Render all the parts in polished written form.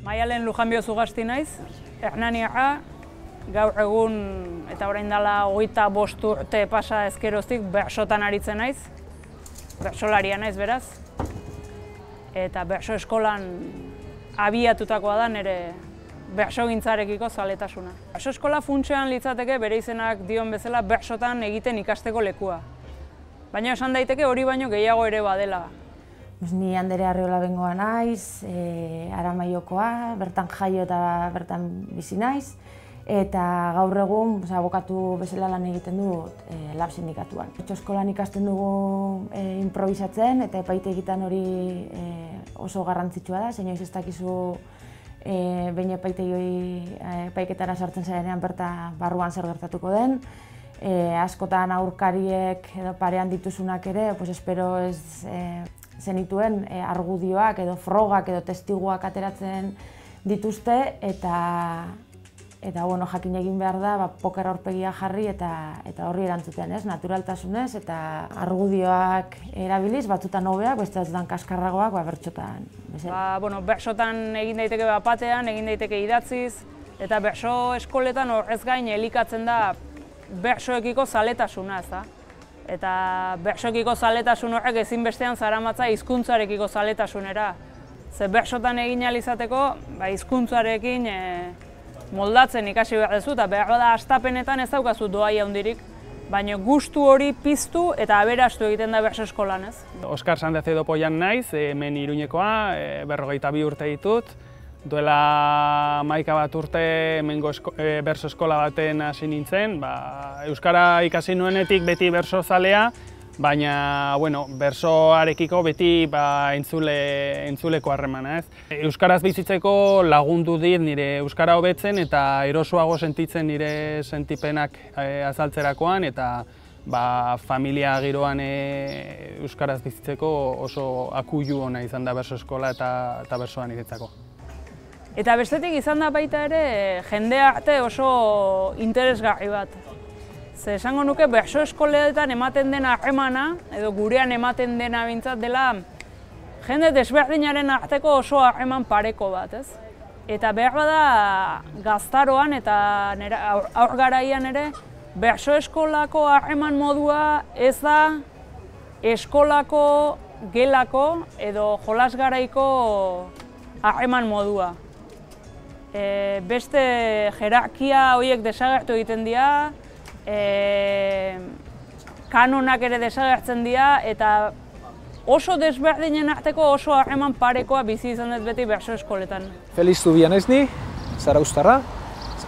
Maialen Lujanbio Zugasti naiz, Hernaniaga, gaur egun eta orain dela 25 urte pasa ezkeroztik bersotan aritzen naiz, bersolaria naiz beraz, eta berso eskolan abiatutakoa da nire bersogintzarekiko zaletasuna. Berso eskola funtsean litzateke bere izenak dion bezala bersotan egiten ikasteko lekua. Baina esan daiteke hori baino gehiago ere badela. Ni Andere Arriola bengoa naiz, Aramaiokoa, bertan jaio eta bertan bizi naiz, eta gaur egun abokatu bezala lan egiten dut lab sindikatuan. Bertso eskolan ikasten dugu improvisatzen eta epaitegietan hori oso garrantzitsua da, zein ez dakizu behin epaiketara sartzen zarenean berta barruan zer gertatuko den. Askotan aurkariek edo parean dituzunak ere, espero ez zenituen argudioak edo frogak edo testiguak ateratzen dituzte eta jakin egin behar da poker aurpegia jarri eta horri erantzuten, naturaltasunez eta argudioak erabiliz, batzutan hobeak, beste batzutan kaskarragoak bertsotan. Bersotan egin daiteke batean, egin daiteke idatziz, eta berso eskoletan horrez gain elikatzen da bersoekiko zaletasuna, ezta? Eta bersoekiko zaletasun horrek ezinbestean zaramatza hizkuntzarekiko zaletasunera. Ze bersotan egin ahal izateko, hizkuntzarekin moldatzen ikasi behar duzu, eta behar da hastapenetan ez daukazu doai handirik, baina gustu hori piztu eta aberastu egiten da berso eskolan, ez? Oskar Sandezedo Poian naiz, hemen Iruñekoa, 42 urte ditut. Duela 11 urte hemengo berso eskola baten hasi nintzen. Euskara ikasi nuenetik beti berso zalea, baina bersoarekiko beti entzuleko harremana. Euskaraz bizitzeko lagundu dit nire euskara hobetzen eta erosoago sentitzen nire sentipenak azaltzerakoan, eta familia giroan euskaraz bizitzeko oso akuilu ona izan da berso eskola eta bersoan niretzako. Eta bestetik izan da baita ere jendea arte oso interesgarri bat. Ze esango nuke berso eskoletan ematen den harremana, edo gurean ematen dena behintzat dela, jende desberdinaren arteko oso harreman pareko bat, ez? Eta behar bada gaztaroan eta haur garaian ere, berso eskolako harreman modua ez da eskolako, gelako edo jolasgaraiko harreman modua. Beste jerarkia horiek desagertu egiten dira, kanonak ere desagertzen dira, eta oso desberdinen arteko oso harreman parekoa bizi izan dut beti berso eskoletan. Feliz Zubian ez ni, zarauztarra,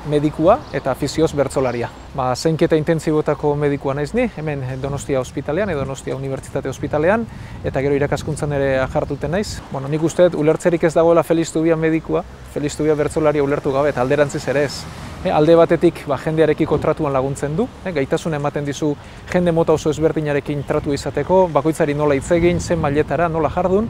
medikua eta afizioz bertsolaria. Zainketa intentsibotako medikua naiz ni, hemen Donostia ospitalean edo Donostia Unibertsitate ospitalean, eta gero irakaskuntzan ere jartuten naiz. Nik uste dut ulertzerik ez dagoela Feliz Zubian medikua, Feliz Zubian bertsolaria ulertu gabe eta alderantziz ere ez. Alde batetik jendearekiko tratuan laguntzen du, gaitasun ematen dizu jende mota oso ezberdinarekin tratu izateko, bakoitzari nola hitz egin, zen mailetara, nola jardun.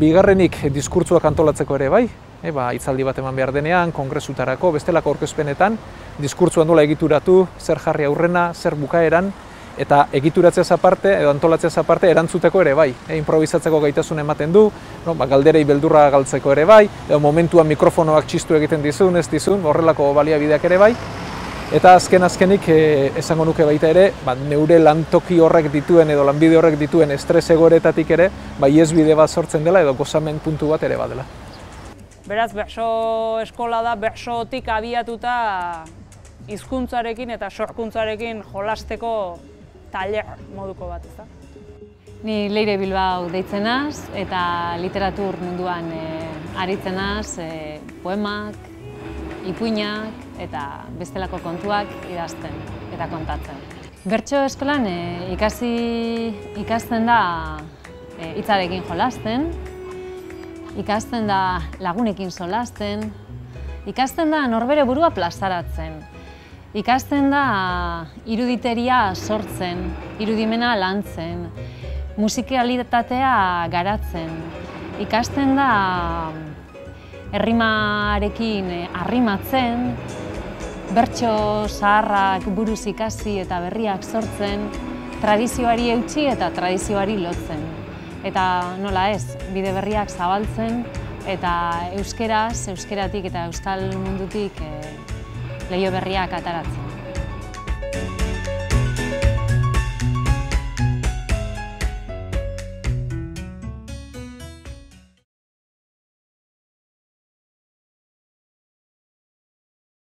Bigarrenik diskurtsuak antolatzeko ere bai, hitzaldi bat eman behar denean, kongresutarako, bestelako aurkezpenetan, diskurtsua nola egituratu, zer jarri aurrena, zer bukaeran, eta egituratzeaz aparte, edo antolatzeaz aparte, erantzuteko ere bai. Improvisatzeko gaitasun ematen du, galderei beldurra galtzeko ere bai, edo momentuan mikrofonoak txistu egiten dizun, ez dizun, horrelako baliabideak ere bai. Eta azkenik esango nuke baita ere, neure lantoki horrek dituen edo lanbide horrek dituen estres egoeretatik ere, ihesbide bat sortzen dela edo gozamen puntu bat ere badela. Beraz, berso eskola da bersotik abiatuta hizkuntzarekin eta sorkuntzarekin jolasteko tailer moduko bat, ezta? Ni Leire Bilbao deitzen naiz eta literatur munduan aritzen naiz, poemak, ipuinak eta bestelako kontuak idazten eta kontatzen. Bertso eskolan ikasten da hitzarekin jolasten, ikasten da lagunekin solasten, ikasten da norbere burua plazaratzen, ikasten da iruditeria sortzen, irudimena lantzen, musikalitatea garatzen, ikasten da errimarekin arrimatzen, bertso zaharrak buruz ikasi eta berriak sortzen, tradizioari eutsi eta tradizioari lotzen. Eta nola ez, bide berriak zabaltzen, eta euskeratik eta euskal mundutik leiho berriak ateratzen.